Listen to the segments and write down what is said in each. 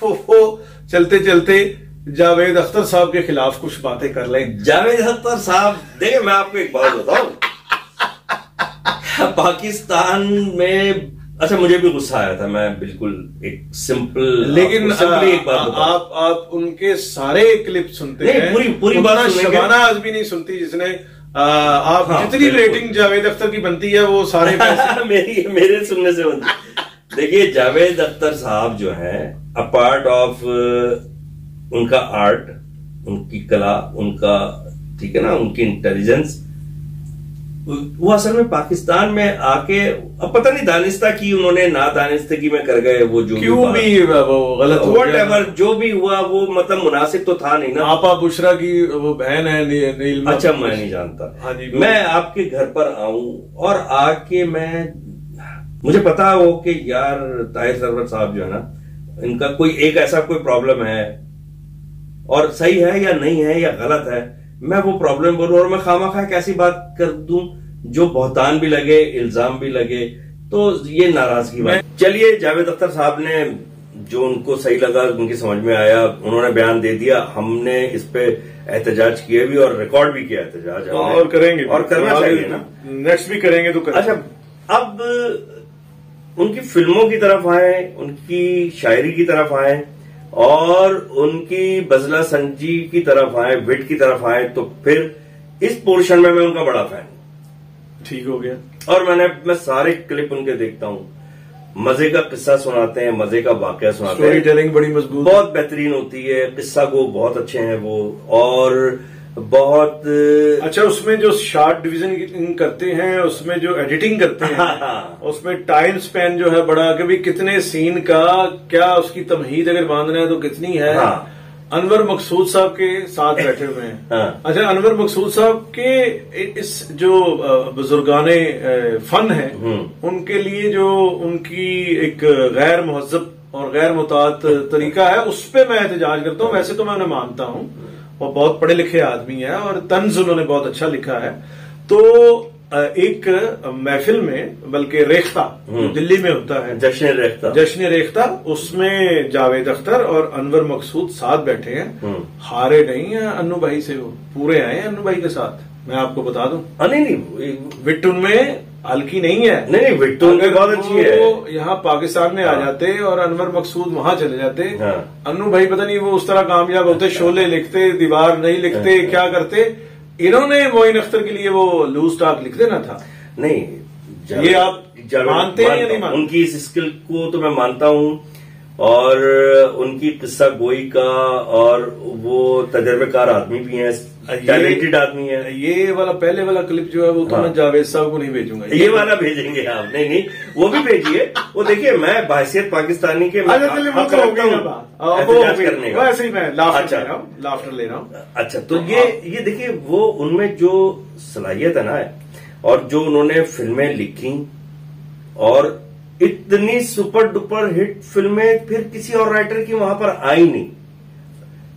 वो चलते चलते जावेद अख्तर साहब के खिलाफ कुछ बातें कर लें। जावेद अख्तर साहब, देखिए मैं आपको एक बात बताऊं, पाकिस्तान में, अच्छा मुझे भी गुस्सा आया था, मैं बिल्कुल एक सिंपल, लेकिन एक बात आप उनके सारे क्लिप सुनते हैं, पूरी बात शबाना आजमी नहीं सुनती, जिसने आप जितनी रेटिंग जावेद अख्तर की बनती है वो सारे मेरे सुनने से बनती। देखिए जावेद अख्तर साहब जो है, अपार्ट ऑफ उनका आर्ट, उनकी कला, उनका ठीक है ना, उनकी इंटेलिजेंस, वो असल में पाकिस्तान में आके, अब पता नहीं दानिस्ता की उन्होंने, ना दानिस्ता में कर गए, वो जो क्यों भी वो गलत हो गया, जो भी हुआ वो मतलब मुनासिब तो था नहीं ना। आपा बुशरा की वो बहन है नीलमा। अच्छा मैं नहीं जानता। हाँ जी, मैं आपके घर पर आऊं और आके मुझे पता हो कि यार ताहिर सरवर साहब जो है ना, इनका कोई एक ऐसा कोई प्रॉब्लम है, और सही है या नहीं है या गलत है, मैं वो प्रॉब्लम बोलूं और मैं खामा एक ऐसी बात कर दूं जो बहुतान भी लगे, इल्जाम भी लगे, तो ये नाराजगी बात। चलिए, जावेद अख्तर साहब ने जो उनको सही लगा, उनकी समझ में आया, उन्होंने बयान दे दिया, हमने इस पे एहतजाज किए भी और रिकॉर्ड भी किया एहतजाज, और करेंगे, और करना चाहिए ना, नेक्स्ट भी करेंगे तो करेंगे। अच्छा, अब उनकी फिल्मों की तरफ आए, उनकी शायरी की तरफ आए और उनकी बजला संजी की तरफ आए, विट की तरफ आए, तो फिर इस पोर्शन में मैं उनका बड़ा फैन। ठीक हो गया। और मैं सारे क्लिप उनके देखता हूं, मजे का किस्सा सुनाते हैं, मजे का वाकया सुनाते हैं, स्टोरी टेलिंग बड़ी मजबूत, बहुत बेहतरीन होती है, किस्सा गो बहुत अच्छे हैं वो, और बहुत अच्छा, उसमें जो शार्ट डिवीजन करते हैं, उसमें जो एडिटिंग करते हैं, उसमें टाइम स्पेन जो है बड़ा, कि भाई कितने सीन का क्या उसकी तमहीद अगर बांधना है तो कितनी है। हाँ। अनवर मकसूद साहब के साथ बैठे हुए हैं। हाँ। अच्छा, अनवर मकसूद साहब के इस जो बुजुर्गाने फन है, उनके लिए जो उनकी एक गैर मुहज्जब और गैर मुतात तरीका है, उस पर मैं एहतजाज करता हूँ। वैसे तो मैं उन्हें मानता हूँ, वो बहुत पढ़े लिखे आदमी है और तंज उन्होंने बहुत अच्छा लिखा है। तो एक महफिल में, बल्कि रेख्ता दिल्ली में होता है, जश्न रेख्ता, उसमें जावेद अख्तर और अनवर मकसूद साथ बैठे हैं। हारे नहीं है अन्नू भाई से, वो पूरे आए हैं अन्नू भाई के साथ, मैं आपको बता दूं। नहीं, विट उनमें हल्की नहीं है। नहीं, विट बहुत अच्छी है। वो यहाँ पाकिस्तान में आ जाते और अनवर मकसूद वहां चले जाते, अन्नू भाई पता नहीं वो उस तरह कामयाब होते, शोले लिखते, दीवार नहीं लिखते, क्या करते। इन्होंने मोइन अख्तर के लिए वो लूज टॉक लिख देना था। नहीं, ये आप मानते हैं या नहीं मानते? उनकी इस स्किल को तो मैं मानता हूं, और उनकी किस्सा गोई का, और वो तजर्बेकार आदमी भी हैं, टैलेंटेड आदमी है। ये वाला पहले वाला क्लिप जो है वो तो मैं जावेद साहब को नहीं भेजूंगा, ये वाला भेजेंगे आप। नहीं, वो भी भेजिए। वो देखिए, मैं बहैसियत पाकिस्तानी के वैसे ही मैं लाफ्टर ले रहा हूँ। अच्छा, तो ये देखिए, वो उनमें जो सलाहियत है ना, और जो उन्होंने फिल्में लिखी, और इतनी सुपर डुपर हिट फिल्में फिर किसी और राइटर की वहां पर आई नहीं।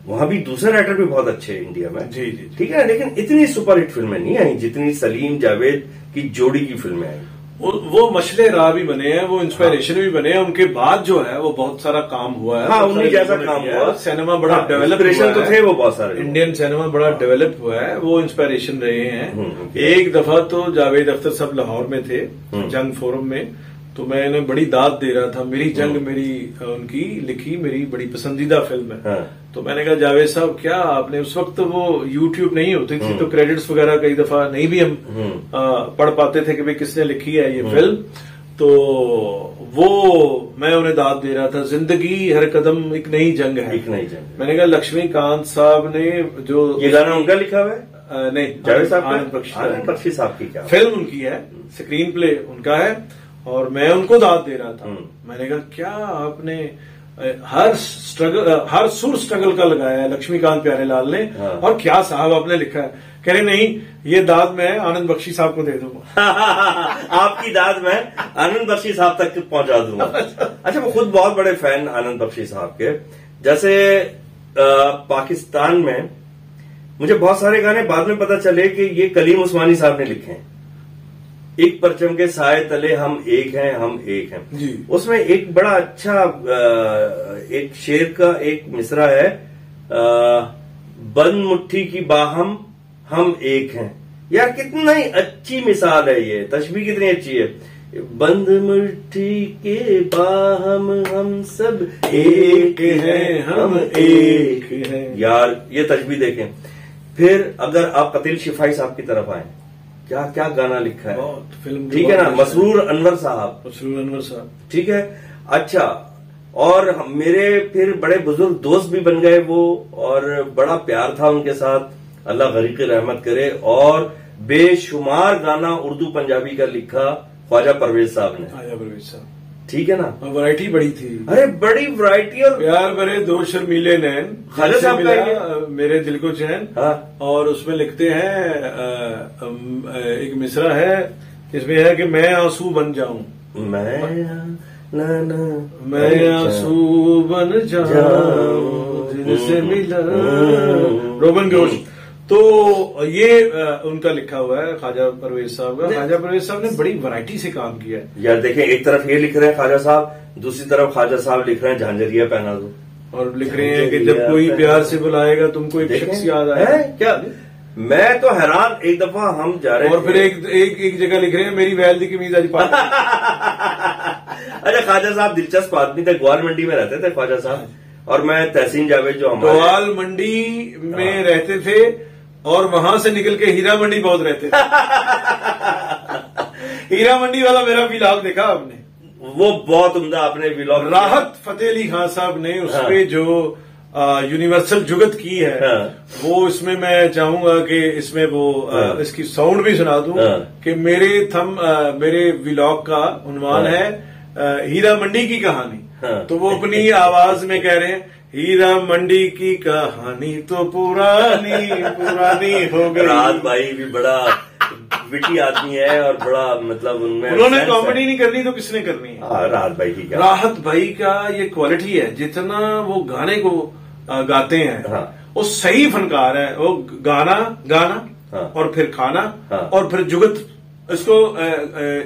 वहां भी दूसरे राइटर भी बहुत अच्छे हैं इंडिया में, जी, ठीक है, लेकिन इतनी सुपर हिट फिल्में नहीं आई जितनी सलीम जावेद की जोड़ी की फिल्में आई। वो मशले राह भी बने हैं, वो इंस्पिरेशन भी बने हैं। उनके बाद जो है वो बहुत सारा काम हुआ है। हाँ, उन्हीं जैसा काम हुआ। सिनेमा बड़ा डेवलप तो थे वो बहुत सारे, इंडियन सिनेमा बड़ा डेवलप हुआ है, वो इंस्पिरेशन रहे हैं। एक दफा तो जावेद अख्तर साहब लाहौर में थे, जंग फोरम में, तो मैं इन्हें बड़ी दाद दे रहा था। मेरी जंग, मेरी उनकी लिखी मेरी बड़ी पसंदीदा फिल्म है। तो मैंने कहा, जावेद साहब क्या आपने, उस वक्त वो यूट्यूब नहीं होती थी, तो क्रेडिट्स वगैरह कई दफा नहीं भी हम पढ़ पाते थे कि भाई किसने लिखी है ये फिल्म। तो वो मैं उन्हें दाद दे रहा था, जिंदगी हर कदम एक नई जंग है, एक नई जंग। मैंने कहा, लक्ष्मीकांत साहब ने जो ये गाना उनका लिखा हुआ है? नहीं, जावेद साहब, आनंद बख्शी साहब की क्या फिल्म उनकी है, स्क्रीन प्ले उनका है, और मैं उनको दाद दे रहा था। मैंने कहा, क्या आपने हर सुर स्ट्रगल का लगाया है लक्ष्मीकांत प्यारेलाल ने, और क्या साहब आपने लिखा है। कह रहे, नहीं, ये दाद मैं आनंद बख्शी साहब को दे दूंगा। आपकी दाद मैं आनंद बख्शी साहब तक पहुंचा दूंगा। अच्छा, वो खुद बहुत बड़े फैन आनंद बख्शी साहब के। जैसे पाकिस्तान में मुझे बहुत सारे गाने बाद में पता चले कि ये कलीम उस्मानी साहब ने लिखे हैं। एक परचम के साए तले हम एक हैं, हम एक हैं जी। उसमें एक बड़ा अच्छा एक शेर का एक मिसरा है, बंद मुट्ठी की बाहम हम एक हैं। यार कितना ही अच्छी मिसाल है ये, तशबीह कितनी अच्छी है। बंद मुट्ठी के बाहम हम सब एक हैं, हम एक हैं। यार ये तशबीह देखें। फिर अगर आप कतील शिफाई साहब की तरफ आए, क्या क्या गाना लिखा है, फिल्म ठीक है ना, मसरूर अनवर साहब, मसरूर अनवर साहब, ठीक है। अच्छा, और मेरे फिर बड़े बुजुर्ग दोस्त भी बन गए वो, और बड़ा प्यार था उनके साथ, अल्लाह गरीक रहमत करे। और बेशुमार गाना उर्दू पंजाबी का लिखा ख्वाजा परवेज साहब ने, ख्वाजा परवेज साहब, ठीक है ना। वैरायटी बड़ी थी, अरे बड़ी वैरायटी। और प्यार भरे दो शर्मीले नैन, ख्वाजा साहब का मेरे दिल को चैन। हाँ। और उसमें लिखते हैं एक मिसरा है इसमें है कि मैं आंसू बन जाऊं, मैं आंसू बन जाऊं जिनसे मिला रोबन जोश। तो ये उनका लिखा हुआ है ख्वाजा परवेज साहब का। ख्वाजा परवेज साहब ने बड़ी वैरायटी से काम किया है यार। देखें, एक तरफ ये लिख रहे हैं ख्वाजा साहब, दूसरी तरफ ख्वाजा साहब लिख रहे हैं झांझरिया पहना दो, और लिख रहे हैं कि जब कोई प्यार से बुलाएगा तुमको एक शख्स याद आएगा। क्या, मैं तो हैरान। एक दफा हम जा रहे और फिर एक जगह लिख रहे हैं मेरी वैल दी कमीज आज पा। अरे ख्वाजा साहब दिलचस्प आदमी थे, ग्वाल मंडी में रहते थे ख्वाजा साहब, और मैं तहसीन जावेद जो हमारे ग्वाल मंडी में रहते थे, और वहां से निकल के हीरा मंडी बहुत रहते थे। हीरा मंडी वाला मेरा व्लॉग देखा आपने? वो बहुत उम्दा आपने व्लॉग, राहत फतेह अली खान साहब ने उसपे जो यूनिवर्सल जुगत की है, वो इसमें मैं चाहूंगा कि इसमें वो इसकी साउंड भी सुना दूं कि मेरे व्लॉग का उन्वान है हीरा मंडी की कहानी। तो वो अपनी आवाज में कह रहे हैं, हीरा मंडी की कहानी तो पुरानी हो गई। राहत भाई भी बड़ा विटी आदमी है, और बड़ा मतलब उन्होंने कॉमेडी नहीं करनी तो किसने करनी है? राहत भाई की, राहत भाई का ये क्वालिटी है, जितना वो गाने को गाते हैं, वो सही फनकार है। वो गाना और फिर खाना और फिर जुगत, इसको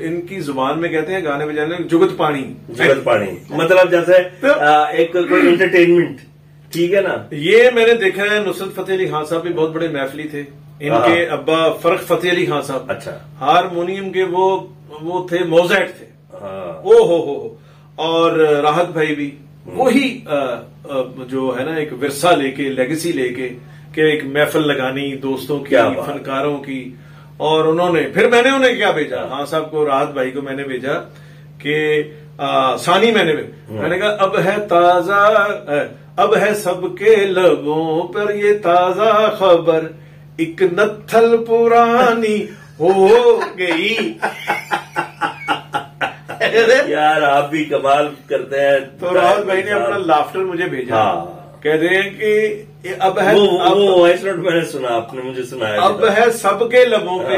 इनकी जुबान में कहते हैं गाने बजाने जुगत पानी। मतलब जैसे एक कोई एंटरटेनमेंट, ठीक है ना। ये मैंने देखा है, नुसरत फतेह अली खान साहब भी बहुत बड़े महफिली थे। इनके अब्बा फर्क फतेह अली खान साहब, अच्छा, हारमोनियम के वो थे, मोज़ेट थे। ओ हो। और राहत भाई भी वही जो है ना, एक विरसा लेके, लेगेसी लेके के एक महफिल लगानी दोस्तों की, फनकारों की। और उन्होंने फिर मैंने उन्हें क्या भेजा, हाँ साहब को, राहत भाई को मैंने भेजा कि सानी मैंने कहा अब है सबके लबों पर ये ताजा खबर, एक नत्थल पुरानी हो गई। यार आप भी कमाल करते हैं। तो राहत भाई ने अपना लाफ्टर मुझे भेजा, कह रहे हैं कि अब है, वो वॉइस नोट मैंने सुना, आपने मुझे सुनाया, अब है सबके लबों पे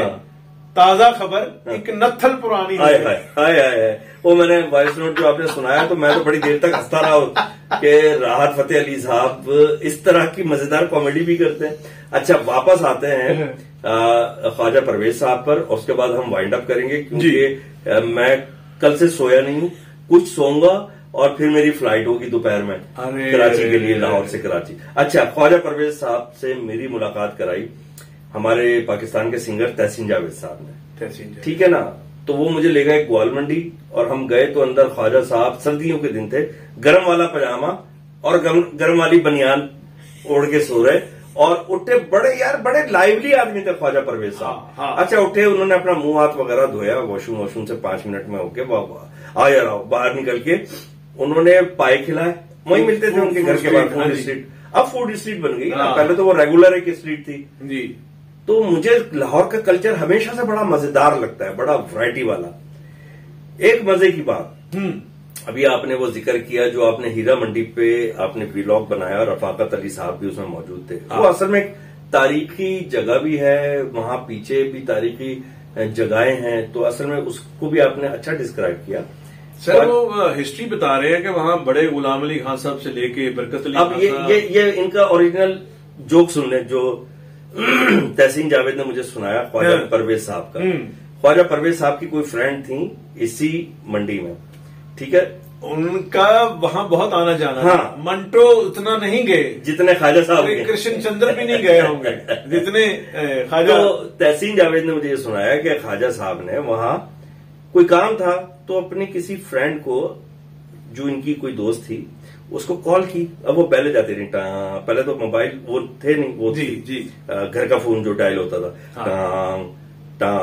ताजा खबर, एक नत्थल पुरानी। हाय वो मैंने वॉइस नोट जो आपने सुनाया, तो मैं तो बड़ी देर तक हंसता रहा कि राहत फतेह अली साहब इस तरह की मजेदार कॉमेडी भी करते हैं। अच्छा, वापस आते हैं ख्वाजा परवेज साहब पर, उसके बाद हम वाइंड अप करेंगे, क्योंकि मैं कल से सोया नहीं हूं, कुछ सोऊंगा और फिर मेरी फ्लाइट होगी दोपहर में कराची के लिए, लाहौर से कराची। अच्छा, ख्वाजा परवेज साहब से मेरी मुलाकात कराई हमारे पाकिस्तान के सिंगर तहसीन जावेद साहब ने, ठीक है ना। तो वो मुझे ले गए ग्वाल मंडी, और हम गए तो अंदर ख्वाजा साहब, सर्दियों के दिन थे, गर्म वाला पजामा और गर्म वाली बनियान ओढ़ के सो रहे, और उठे बड़े लाइवली आदमी थे ख्वाजा परवेज साहब। अच्छा, उठे, उन्होंने अपना मुंह हाथ वगैरह धोया, वॉशरूम से 5 मिनट में होके बाहर निकल के उन्होंने पाए खिलाए, वहीं मिलते थे उनके घर के बाहर, फूड स्ट्रीट। अब फूड स्ट्रीट बन गई, पहले तो वो रेगुलर एक स्ट्रीट थी जी। तो मुझे लाहौर का कल्चर हमेशा से बड़ा मजेदार लगता है, बड़ा वैरायटी वाला। एक मजे की बात, अभी आपने वो जिक्र किया जो आपने हीरा मंडी पे आपने व्लॉग बनाया, रफाकत अली साहब भी उसमें मौजूद थे। वो असल में एक तारीखी जगह भी है, वहां पीछे भी तारीखी जगहें हैं, तो असल में उसको भी आपने अच्छा डिस्क्राइब किया। सर वो हिस्ट्री बता रहे हैं कि वहां बड़े गुलाम अली खान साहब से लेके बरकत अली, अब ये इनका ओरिजिनल जोक सुन लें जो तहसीन जावेद ने मुझे सुनाया ख्वाजा परवेज साहब का। ख्वाजा परवेज साहब की कोई फ्रेंड थी इसी मंडी में, ठीक है, उनका वहां बहुत आना जाना। हाँ, मंटो उतना नहीं गए जितने ख्वाजा साहब गए। कृष्ण चंद्र भी नहीं गए होंगे जितने ख्वाजा। तो तहसीन जावेद ने मुझे ये सुनाया कि ख्वाजा साहब ने वहां कोई काम था तो अपनी किसी फ्रेंड को, जो इनकी कोई दोस्त थी, उसको कॉल की। अब वो पहले जाती रही, पहले तो मोबाइल वो थे नहीं, वो जी घर का फोन जो डायल होता था, हाँ। टा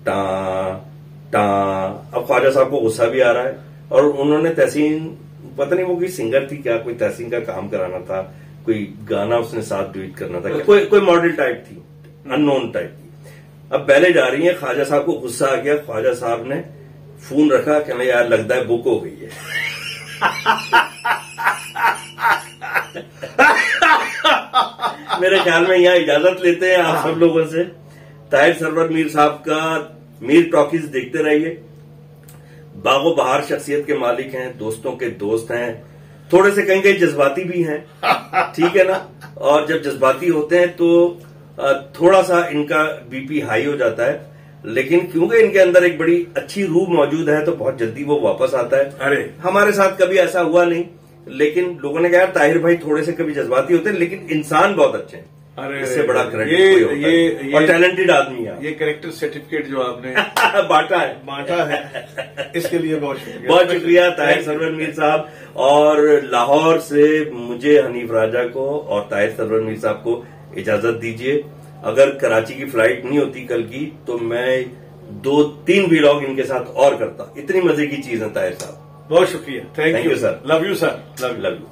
टा टा। अब ख्वाजा साहब को गुस्सा भी आ रहा है और उन्होंने तहसीन, पता नहीं वो कोई सिंगर थी क्या, कोई तहसीन का काम कराना था, कोई गाना उसने साथ डुएट करना था, कोई मॉडल टाइप थी, अननोन टाइप की। अब पहले जा रही है, ख्वाजा साहब को गुस्सा आ गया, ख्वाजा साहब ने फोन रखा, कहना यार लगता है बुक हो गई है। मेरे ख्याल में यहाँ इजाजत लेते हैं आप सब लोगों से। ताहिर सरवर मीर साहब का मीर टॉकीज देखते रहिए। बागो बहार शख्सियत के मालिक हैं, दोस्तों के दोस्त हैं, थोड़े से कहीं कहीं जज्बाती भी हैं, ठीक है ना। और जब जज्बाती होते हैं तो थोड़ा सा इनका बीपी हाई हो जाता है, लेकिन क्योंकि इनके अंदर एक बड़ी अच्छी रूह मौजूद है तो बहुत जल्दी वो वापस आता है। अरे हमारे साथ कभी ऐसा हुआ नहीं, लेकिन लोगों ने कहा ताहिर भाई थोड़े से कभी जज्बाती होते हैं, लेकिन इंसान बहुत अच्छे हैं। अरे इससे बड़ा क्रेडिट ये और टैलेंटेड आदमी है। ये कैरेक्टर सर्टिफिकेट जो आपने बांटा है इसके लिए बहुत शुक्रिया ताहिर सरवर मीर साहब। और लाहौर से मुझे हनीफ राजा को और ताहिर सरवर मीर साहब को इजाजत दीजिए। अगर कराची की फ्लाइट नहीं होती कल की तो मैं 2-3 व्लॉग इनके साथ और करता। इतनी मजे की चीज है ताहिर साहब। बहुत शुक्रिया, thank you sir, love you sir, love you.